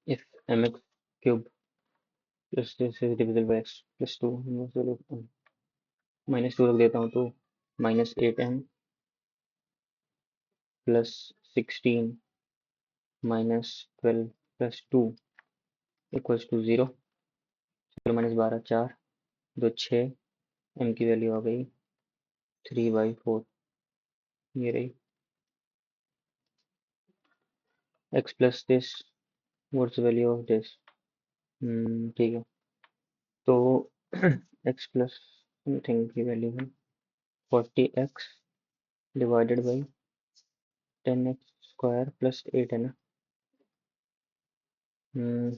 if mx cube plus this is divisible by x plus 2 minus two रख देता हूँ तो -8m plus 16 -12 plus 2 equals to 0। चलो -12 4 2 6 m की वैल्यू आ गई 3/4। ये रही x plus this what's the value of this. ठीक है तो x प्लस समथिंग की वैल्यू है 40x divided by 10x square plus 8 है ना। हम्म,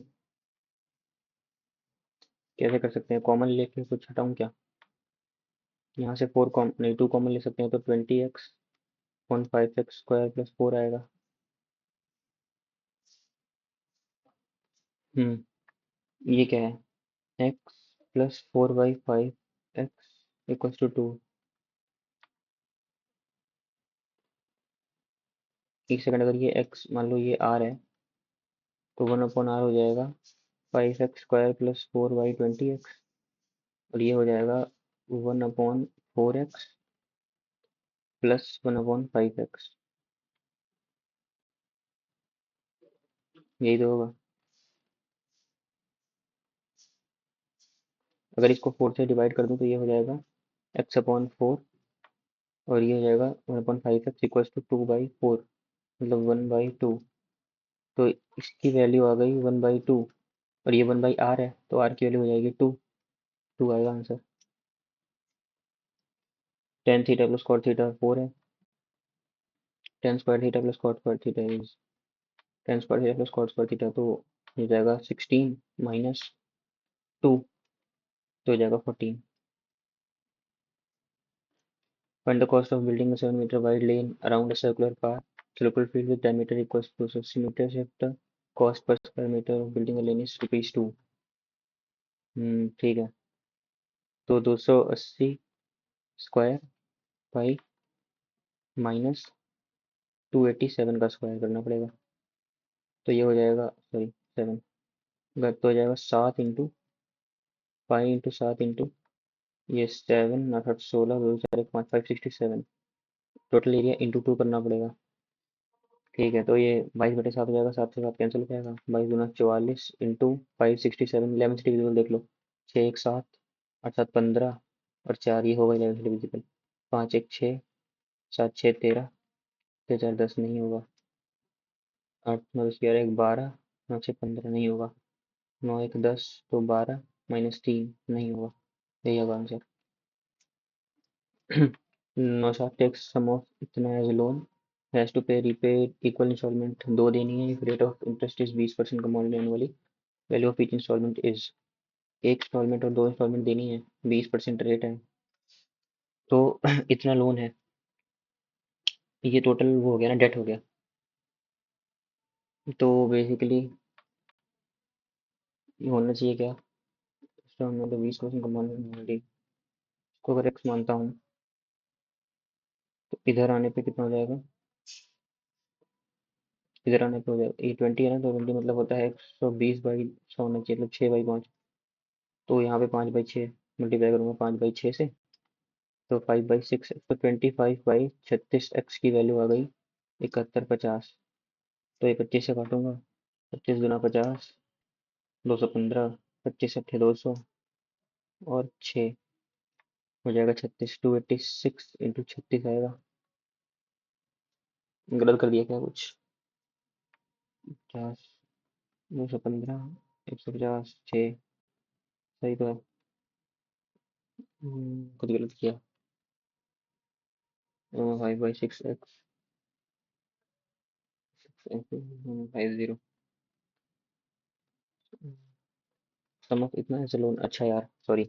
कैसे कर सकते हैं, कॉमन लेके कुछ हटाऊं क्या? यहाँ से 4 कॉमन नहीं 2 कॉमन ले सकते हैं तो 20x upon 5x square plus 4 आएगा। ये क्या है, x plus 4/5x equals to 2। एक सेकंड, अगर ये x मान लो ये r है तो 1/r हो जाएगा 5x स्क्वायर प्लस 4/20x और ये हो जाएगा 1/4x प्लस 1/5x। यही तो होगा। अगर इसको 4 से डिवाइड कर दूं तो ये हो जाएगा x/4 और ये हो जाएगा 1/5x इक्वल्स टू 2/4 मतलब 1/2। तो इसकी वैल्यू आ गई 1/2 और ये 1/r है तो r की वैल्यू हो जाएगी 2। 2 आएगा answer. Tan theta plus cot theta 4 है। Tan square theta plus cot square theta is tan square theta plus cot square theta तो हो जाएगा 16 माइनस 2 तो हो जाएगा 14। Find the cost of building a 7-meter wide lane around a circular field with diameter equals to 60 meters if the cost per square meter of building a lane is ₹2। ठीक है तो 280 square by minus 287 का square करना पड़ेगा तो ये हो जाएगा सॉरी 7 तो हो जाएगा 7 इंटू 5 इंटू 7 इंटू ये 7 अठट 16 दो चार एक 5 567 टोटल एरिया इंटू 2 करना पड़ेगा। ठीक है तो ये 22/7 हो जाएगा, 7 से 7 कैंसिल हो जाएगा, 22×44 इंटू 567 11 से डिविजिबल देख लो, 6 1 7 8 7 15 और 4 ये होगा 11 से डिविजिबल, 5 1 6 7 6 13 6 4 10 नहीं होगा, 8 9 10 11 1 12 9 6 15 नहीं होगा, 9 1 10 तो 12 -3 नहीं होगा। यही होगा आंसर। 9 7 टेक्स सम ऑफ इतना as loan has to pay repay equal instalment दो देनी है if rate of interest is 20% compound annually value of each instalment is. एक इंस्टॉलमेंट और दो इंस्टॉलमेंट देनी है 20% रेट है तो इतना लोन है, ये टोटल वो हो गया ना, डेट हो गया। तो बेसिकली ये होना चाहिए क्या, इंस्टॉलमेंट 20% कंपाउंड एनुअली, इसको अगर एक्स मानता हूँ तो इधर आने पे कितना हो जाएगा, इधर आने पे हो जाएगा ये 20 है ना, तो 20 मतलब होता है 120/100 होना चाहिए, मतलब 6/5। तो यहाँ पे 5/6 मल्टीप्लाई करूंगा 5/6 से तो 5/6 तो 25/36 की वैल्यू आ गई 7150। तो ये 25 से काटूंगा, 25 × 50 215, 25 अट्ठे 200 और 6 हो जाएगा 36, 286 इंटू 36 आएगा। गलत कर दिया क्या कुछ, 50 215 150 6 सही तो है। कुछ गलत किया, 5/6x 50 सम ऑफ इतना है लोन, अच्छा यार सॉरी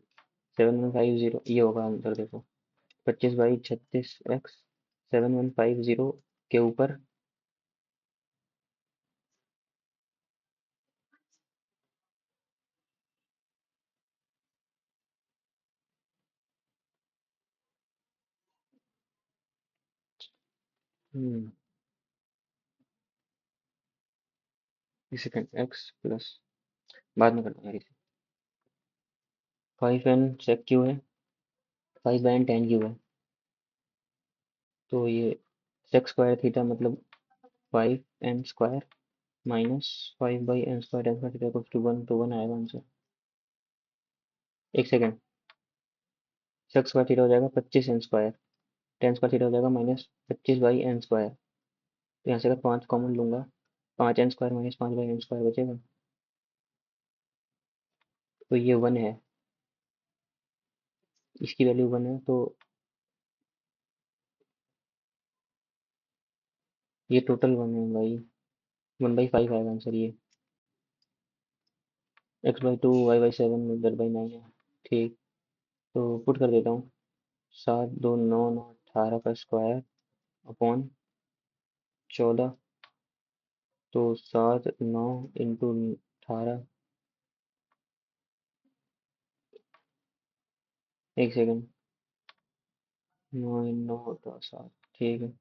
7150 ये होगा आंसर देखो, 25/36x 7150 के ऊपर सेकेंड एक्स प्लस, बाद में करना यार इसे। 5n सेक क्यू है, 5/n tan क्यू है, तो ये सेक स्क्वायर थीटा मतलब 5n² minus 5/n² tan square theta equals to 1, तो 1 आएगा आंसर। एक सेकेंड, सेक स्क्वायर थीटा हो जाएगा 25n², tan स्क्वायर थीटा हो जाएगा -25/n²। तो यहाँ से अगर 5 कॉमन लूंगा, 5n² माइनस 5/n² बचेगा, तो ये 1 है, इसकी वैल्यू 1 है, तो ये टोटल 1 है भाई, 1/5 आएगा आंसर ये। x/2 y/7 z/9 है। ठीक, तो पुट कर देता हूँ, 7 2 9 9 18 का स्क्वायर अपॉन 14, तो 7 9 इंटू 18, एक सेकेंड, 9 9 7, ठीक है,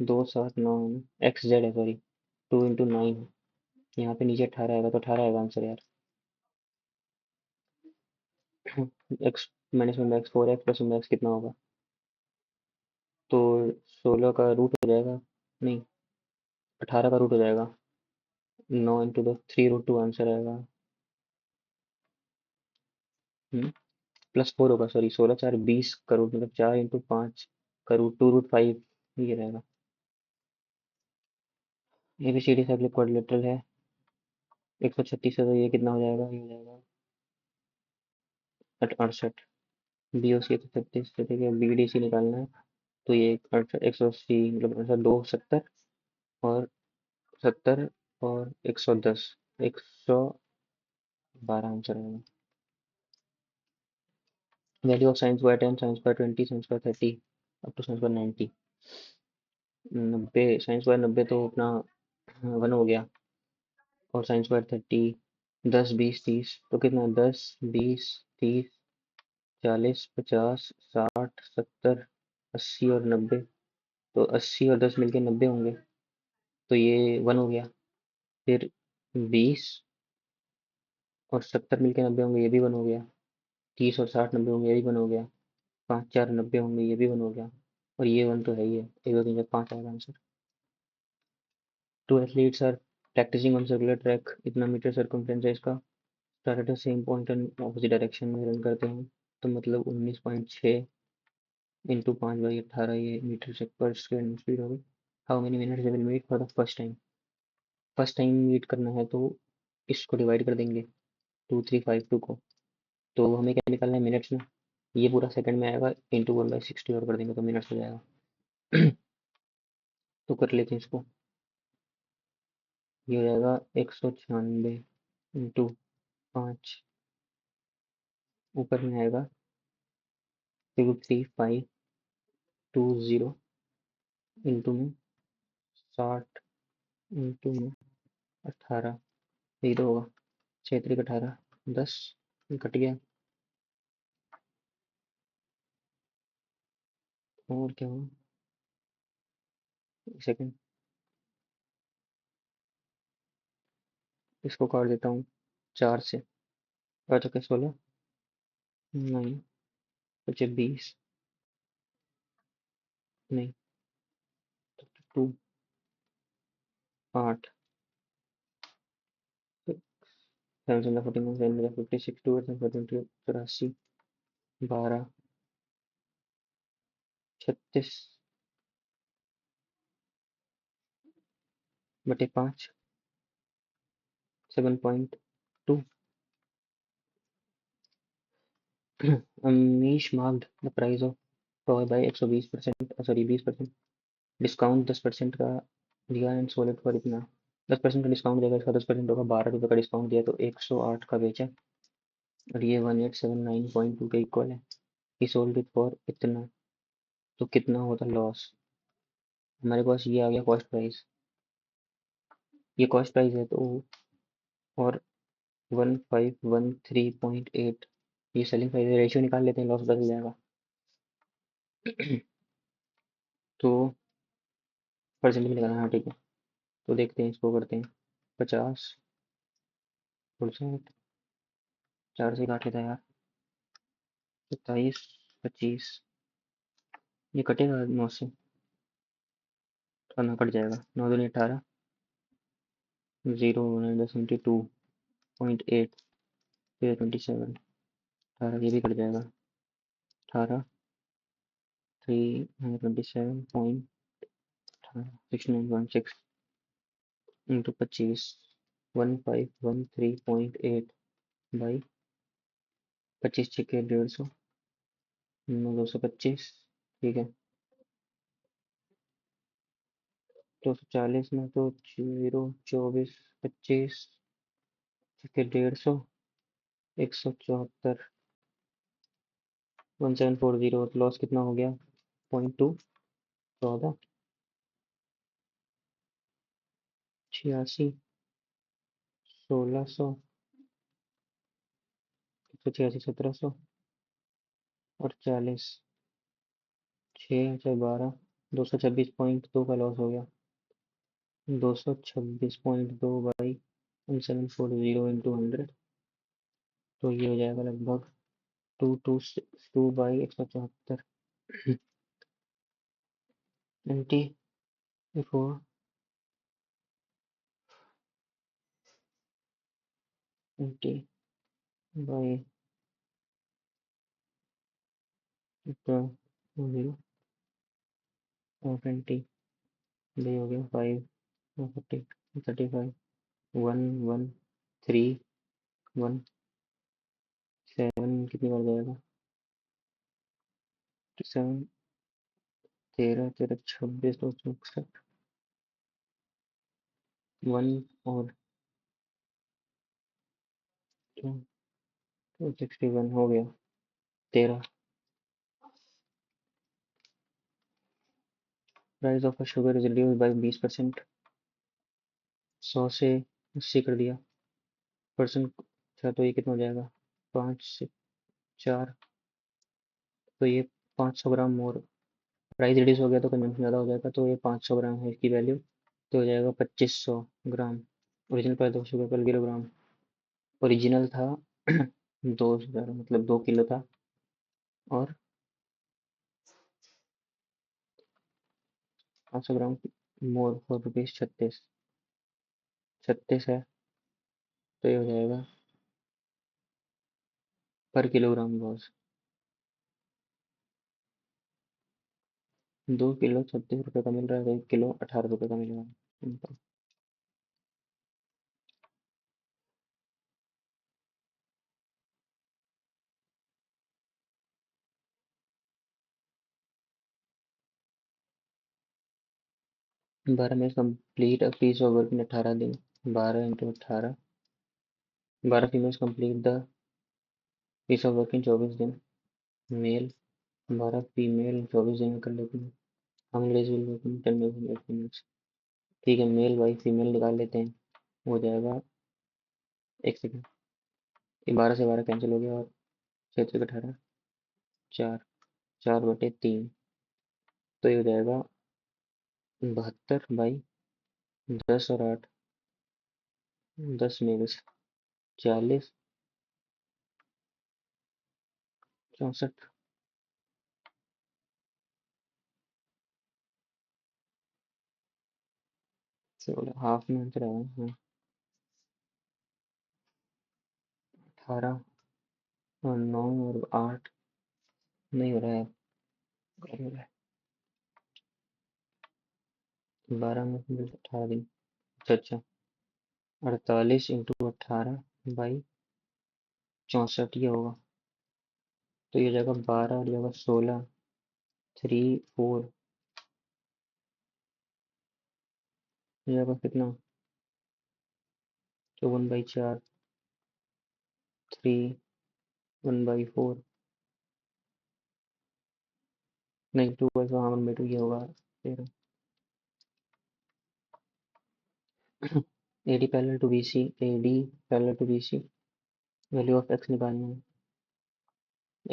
2 7 9 एक्स जेड है, सॉरी, 2 इंटू 9, यहाँ पे नीचे 18 आएगा, तो 18 आएगा आंसर यार। X minus 1/x 4x plus 1/x कितना होगा, तो 16 का रूट हो जाएगा, नहीं, 18 का रूट हो जाएगा, 9 इंटू 3 रूट 2 आंसर आएगा। प्लस 4 होगा, सॉरी, 16 4 20 का रूट, मतलब 4 इंटू 5 का रूट 2 रूट 5, ये रहेगा। ये भी सीढ़ी साइक्लिक क्वाड्रिलेटरल है, 136 है, तो ये कितना हो जाएगा, ये हो जाएगा 68। बी ओ सी 136, तो ठीक है, बी डी सी निकालना है, तो ये 180 मतलब 270 और 70 और 110, 112 आंसर आएगा। Value of sine square 10, sine square 20, sine square 30 up to sine square 90। 90, sine square 90 तो अपना 1 हो गया, और साइन स्क्वायर 30, 10 20 30, तो कितना, 10 20 30 40 50 60 70 80 और 90, तो 80 और 10 मिलके 90 होंगे, तो ये 1 हो गया। फिर 20 और 70 मिलके 90 होंगे, ये भी 1 हो गया। 30 और 60 90 होंगे, ये भी 1 हो गया। 5 4 90 होंगे, ये भी 1 हो गया। और ये 1 तो है ही है, 1 2 3 4 5 आएगा answer. Two athletes are practising on circular track, इतना मीटर सर्कमफ्रेंस है इसका, start at the same point and opposite direction में रन करते हैं, तो मतलब 19.6 इंटू 5/18 ये मीटर से पर सेकेंड स्पीड होगी। How many minutes they will meet for the first time, first time meet करना है तो इसको डिवाइड कर देंगे 2352 को, तो हमें क्या निकालना है, मिनट्स में, ये पूरा सेकंड में आएगा, इंटू 1/60 और कर देंगे तो मिनट्स हो जाएगा। तो कर लेते हैं इसको, ये हो जाएगा 196 इंटू 5, ऊपर में आएगा 3520 इंटू में 60 इंटू में 18, यही तो होगा, 6 3 18, 10, ये कट गया, और क्या हुआ, एक सेकेंड, इसको काट देता हूँ 4 से, 16 नहीं, 20 नहीं, 2 8 7 14 7 56 2 84, 12 36 बटे 5, 7.2। Amish marked the price of toy by 120%, sorry 20%, discount 10% का दिया एंड सोल्ड इट फॉर इतना, 10% का डिस्काउंट देगा, इसका 10% होगा, 12 रुपये का डिस्काउंट दिया तो 108 का बेचा, और ये 1879.2 के इक्वल है, ही सोल्ड इट फॉर इतना, तो कितना होता लॉस। हमारे पास ये आ गया कॉस्ट प्राइस, ये कॉस्ट प्राइस है, तो और 1513.8 ये सेलिंग प्राइस है, रेशियो निकाल लेते हैं, लॉस बदल जाएगा। तो परसेंट में लगाना, हाँ ठीक है, तो देखते हैं, इसको करते हैं, 50 4 से काट लेता यार। 27 25 ये कटेगा 9 से। ना कट जाएगा। 9 दूनी 18 0 10 × 2.8 फिर 27 18 ये भी कट जाएगा। 18 327.6916 इंटू 25 1513.8 बाई 25 छक्के 150 225 ठीक है। 240 में तो 0 24 25 छक्के 150 174 1740 लॉस कितना हो गया 0.2 14 86 1600 186 1700 और 40 6 4 12 226.2 का लॉस हो गया। 226.2 बाई 1740 इंटू 100 तो ये हो जाएगा लगभग 2 बाई 174 24 20 बाई 0 और 20 ये हो गया 5 40 35 1 1 3 1 7 कितनी बार जाएगा 7 13 13 26 261 1 और 261 हो गया 13। Price of sugar is reduced by 20%। 100 से 80 कर दिया परसेंट। अच्छा तो ये कितना हो जाएगा 5 से 4 तो ये 500 ग्राम और प्राइस रिड्यूस हो गया तो कंजम्पशन ज़्यादा हो जाएगा तो ये 500 ग्राम है इसकी वैल्यू तो हो जाएगा 2500 ग्राम। ओरिजिनल प्राइस ऑफ शुगर पर किलोग्राम ओरिजिनल था 2000 मतलब 2 किलो था और 500 ग्राम मोर फॉर रुपीज़ 36 है तो ये हो जाएगा पर किलोग्राम लॉस 2 किलो 36 रुपये का मिल रहा है तो 1 किलो 18 रुपये का मिलेगा। सिंपल। 12 में complete a piece of work in 18 दिन 12 × 18 12 females complete the piece of work in 24 दिन मेल 12 फीमेल 24 दिन में कर लेती हैं। हम days will work in 10 minutes. ठीक है मेल बाई फीमेल निकाल लेते हैं हो जाएगा 1 सेकेंड। ये 12 से 12 कैंसिल हो गया और 6 × 18 4 4/3 तो ये हो जाएगा 72/10 और 8 10 मेल्स 40 64 16 हाफ में आंसर आया हाँ 18 और 9 और 8 नहीं हो रहा है गलत हो रहा है 12 में से 18 दिन अच्छा अच्छा 48 × 18/64 ये होगा तो ये हो जाएगा 12 और ये होगा 16 3 4 ये जाएगा कितना 1/4 3 1/4 नहीं 2/4 हाँ 1/2 ये होगा 13 AD parallel to BC AD parallel to BC value of x निकालना है।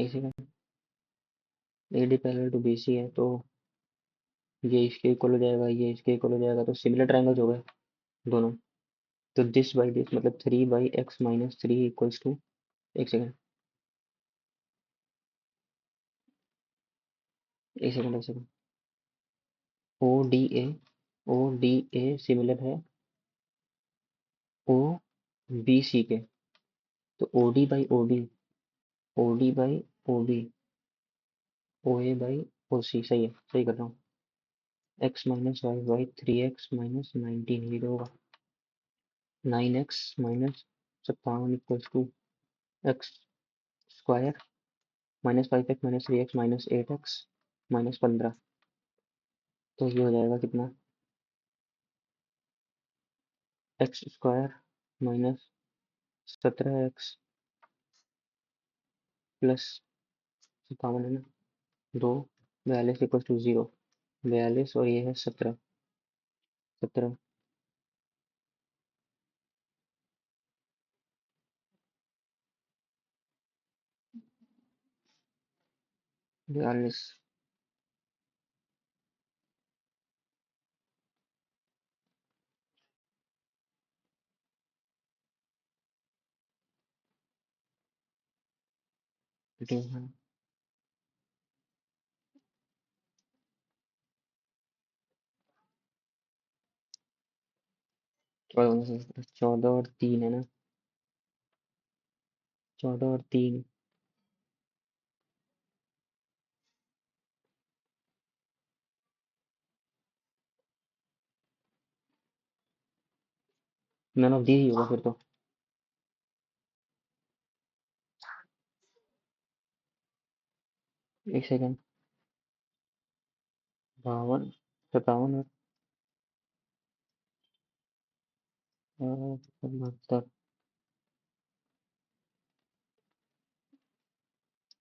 एक second AD parallel to BC है तो ये इसके इक्वल हो जाएगा ये इसके इक्वल हो जाएगा तो सिमिलर ट्रायंगल्स हो गए दोनों तो दिस बाई दिस मतलब 3/x - 3 इक्वल्स टू, एक सेकंड, एक second, O D A, O D A similar है ओ बी सी के। तो O D by O B, O D by O B, O A by O C, सही है, सही कर रहा हूँ। x - 5y 3x - 19 ये होगा। 9x - 57 equals to x² -5x - 3x - 8x - 15। तो ये हो जाएगा कितना, x² -17x प्लस 57 है ना, 2, 42 = 0, 42 और ये है 17, 17, 42। हाँ, 14 और 3 है ना, 14 और 3, नन ऑफ दी ही होगा फिर तो। एक सेकंड, 52, 57 और 72,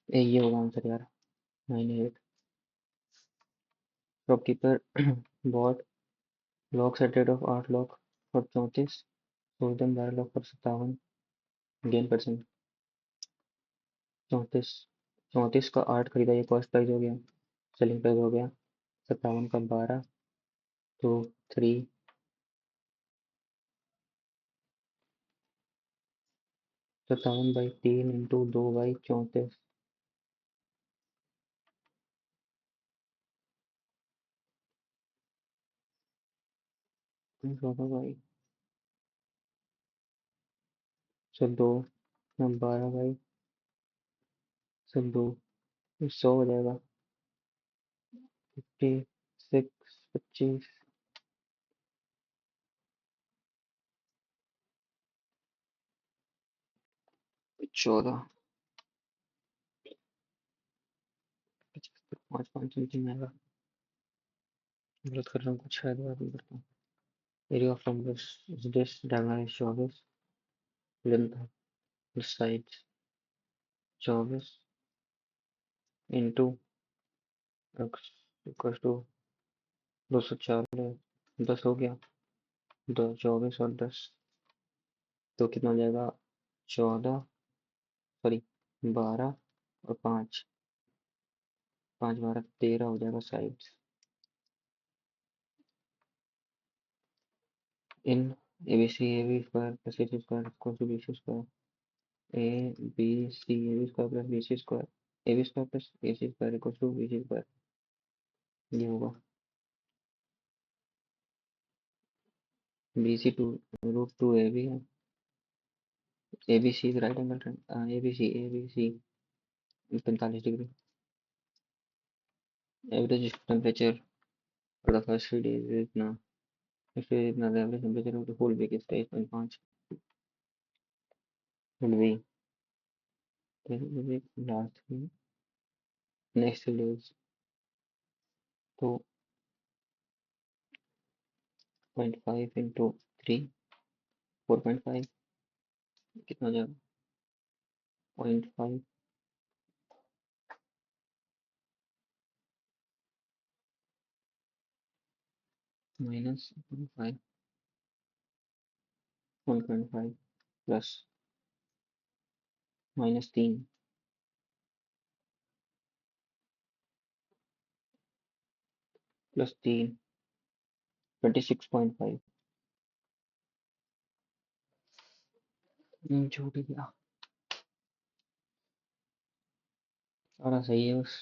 ये होगा आंसर यार, 98। Shopkeeper bot lock set rate of 8 lock और 34, सोल्ड देम 12 लॉक पर 57, गेन परसेंट 34, 34 का 8 खरीदा, ये कॉस्ट प्राइस हो गया, सेलिंग प्राइस हो गया, 57 का 12, तो 3, 57/3 इंटू 2/34, बाई सब 2, 12/2, 100 हो जाएगा, 56, 25, 14, 5 समथिंग आएगा, गलत कर रहा हूँ कुछ, शायद बात नहीं करता हूँ। Area of rhombus is this, diagonal is 24, length of side 24 into x equal to 240, 10 हो गया, 24 और 10, तो कितना हो जाएगा, 14, सॉरी 12 और 5, 5 12 13 हो जाएगा side. In AB plus AC square equal to BC square, ABC AB² plus BC square, AB² plus AC square equal to BC square, ये होगा BC टू √2 AB है, ABC right angle triangle, ABC 45 डिग्री। Average temperature for the first 3 days इतना, फिर इतना average temperature of the whole week is 23.5 would be, last next days, तो 0.5 into 3, 4.5, कितना हो जाएगा, 0.5 माइनस 0.5, 1.5 प्लस -3, प्लस 3, 26.5, छूट गया। सारा सही है, बस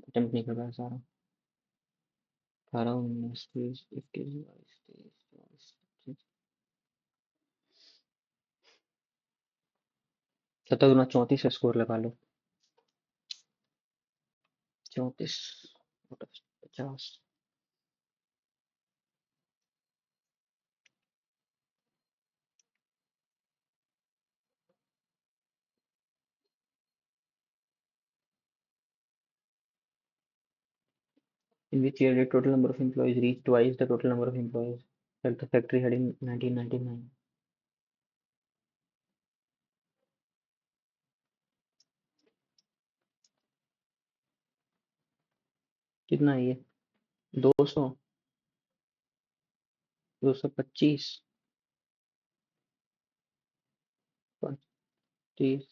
अटेम्प्ट नहीं कर रहा है सारा। 18 19 20 21 22 23 24 25 सत्तर गुना 34 का स्कोर लगा लो। 34 50। In which year did total number of employees reach twice the total number of employees that the factory had in 1999? कितना है ये? 200, 225, 35,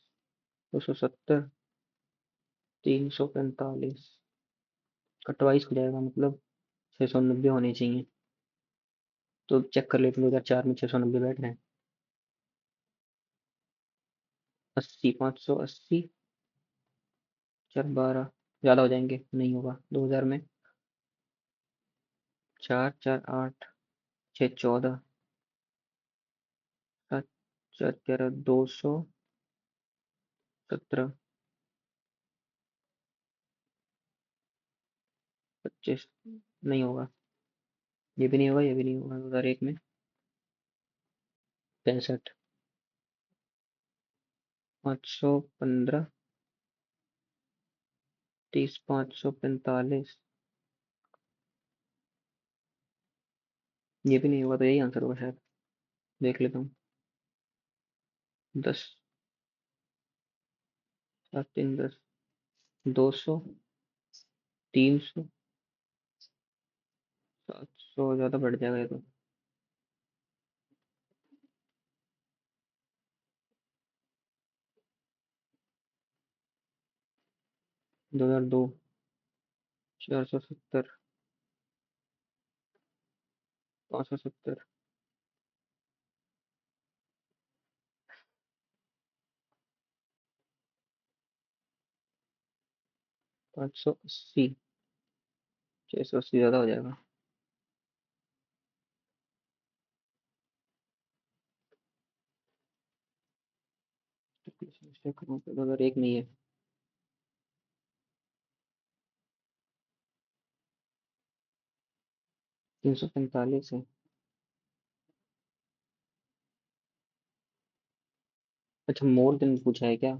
270, 345 का ट्वाइस हो जाएगा, मतलब 690 होने चाहिए। तो चेक कर लेते हैं 2004 में 690 बैठ रहे हैं। 80, 580, 412 ज्यादा हो जाएंगे, नहीं होगा। 2000 में 4 4 8 6 14 7 4 11 217 25 नहीं होगा। ये भी नहीं होगा, ये भी नहीं होगा। 2001 में 65, 515, 30, 545 ये भी नहीं होगा, तो यही आंसर होगा शायद। देख लेता हूँ। 10, 7 3 10, 200, 300, 700 ज्यादा बढ़ जाएगा ये तो। 2002 470, 570, 580, 680 ज्यादा हो जाएगा। मिस्टेक करूँ तो 2001 नहीं है। 345 है। अच्छा, मोर देन पूछा है क्या?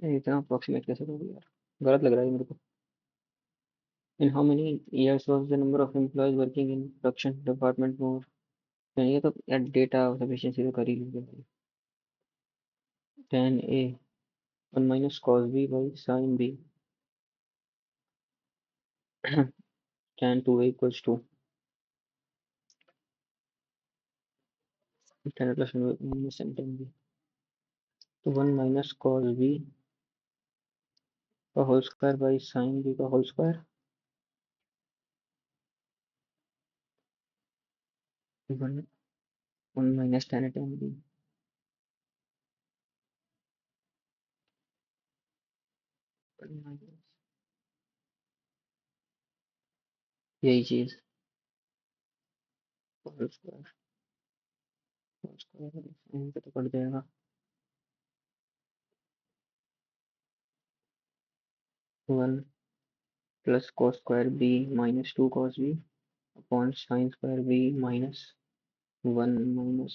नहीं, इतना अप्रोक्सीमेट कैसे कर दिया यार, गलत लग रहा है ये मेरे को। In how many years was the number of employees working in production department more? ये तो यार डेटा सफिशिएंसी तो कर ही लोगे भाई। 10 a 1 minus cos b by sin b, tan 2a equals to 10 plus 1 minus tan b। तो 1 minus cos b का whole square by sine b का whole square, 1 1 minus tan b, 1 minus यही चीज whole square, whole square sine पे तो cut जाएगा। 1 plus cos square b minus 2 cos b upon sine square b minus 1 minus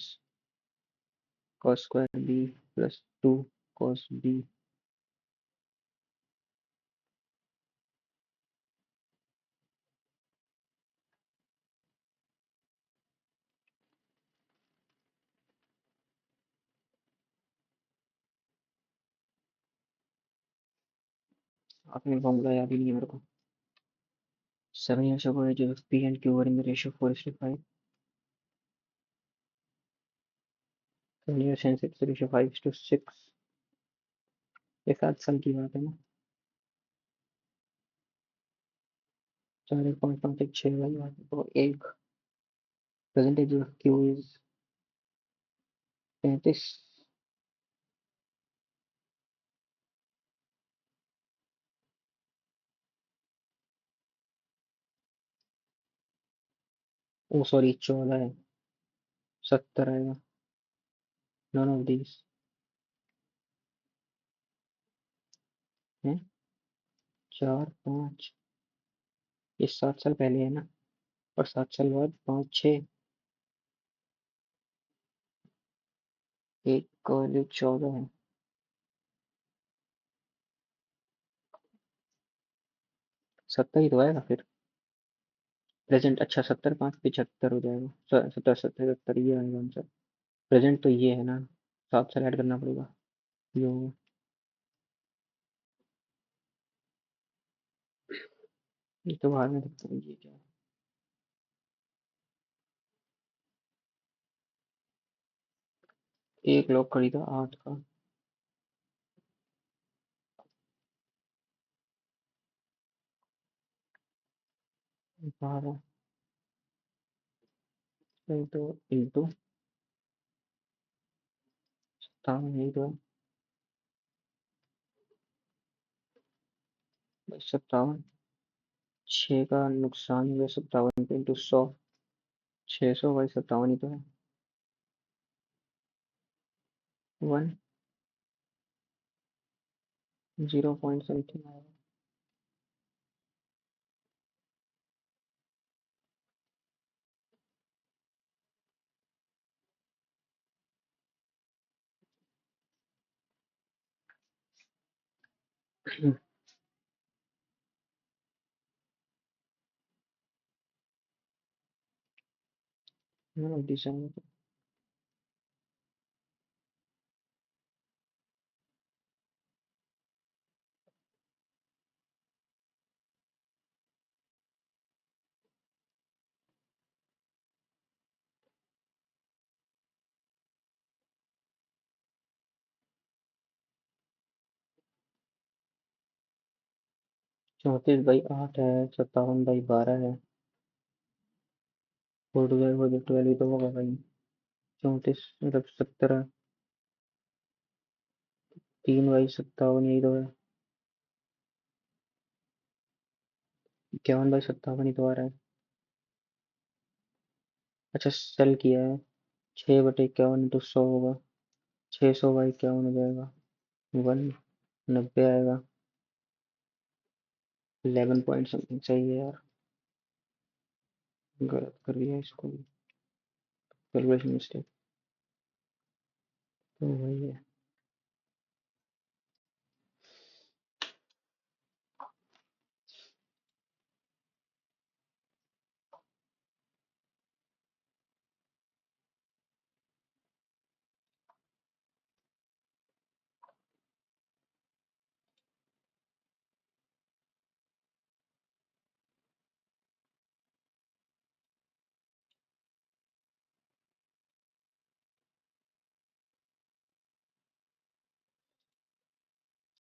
cos square b plus 2 cos b। आपने formula याद ही नहीं है मेरे को। 7 years ago age of P and Q were in the ratio 4:5. 7 years since it's ratio 5:6. ये 7 साल की बात है ना। 4 1 5 5 1 6 वाली बात है तो एक present age of Q is 35। Oh sorry 14 है। 70 आएगा। नॉन ऑफ दीज है। 4 5 ये 7 साल पहले है ना। और 7 साल बाद 5 6 एक कॉलेज 14 है। 70 ही तो आएगा फिर। प्रेजेंट अच्छा 70 5 75 हो जाएगा। 70 70 ये आएगा आंसर। प्रेजेंट तो ये है ना। 7 साल ऐड करना पड़ेगा। ये होगा। ये तो बाद में देखते हैं ये क्या है। एक लोग खरीदा 8 का। 12 तो इंटू 57 यही तो है। 57 6 का नुकसान हुआ 57 पे इंटू 100। 600 बाई 57 ही तो है। 1 0 पॉइंट समथिंग आएगा। दिसंबर 34/8 है। 57/12 है। 4 2 4 12 तो होगा भाई। 34 मतलब 17। 3/57 यही तो है। 51/57 ही तो आ रहा है। अच्छा सेल किया है। 6/51 इंटू 100 होगा। 600/51 हो जाएगा। 190 आएगा। 11 पॉइंट समथिंग सही है यार। गलत कर दिया इसको। कैलकुलेशन मिस्टेक तो वही है।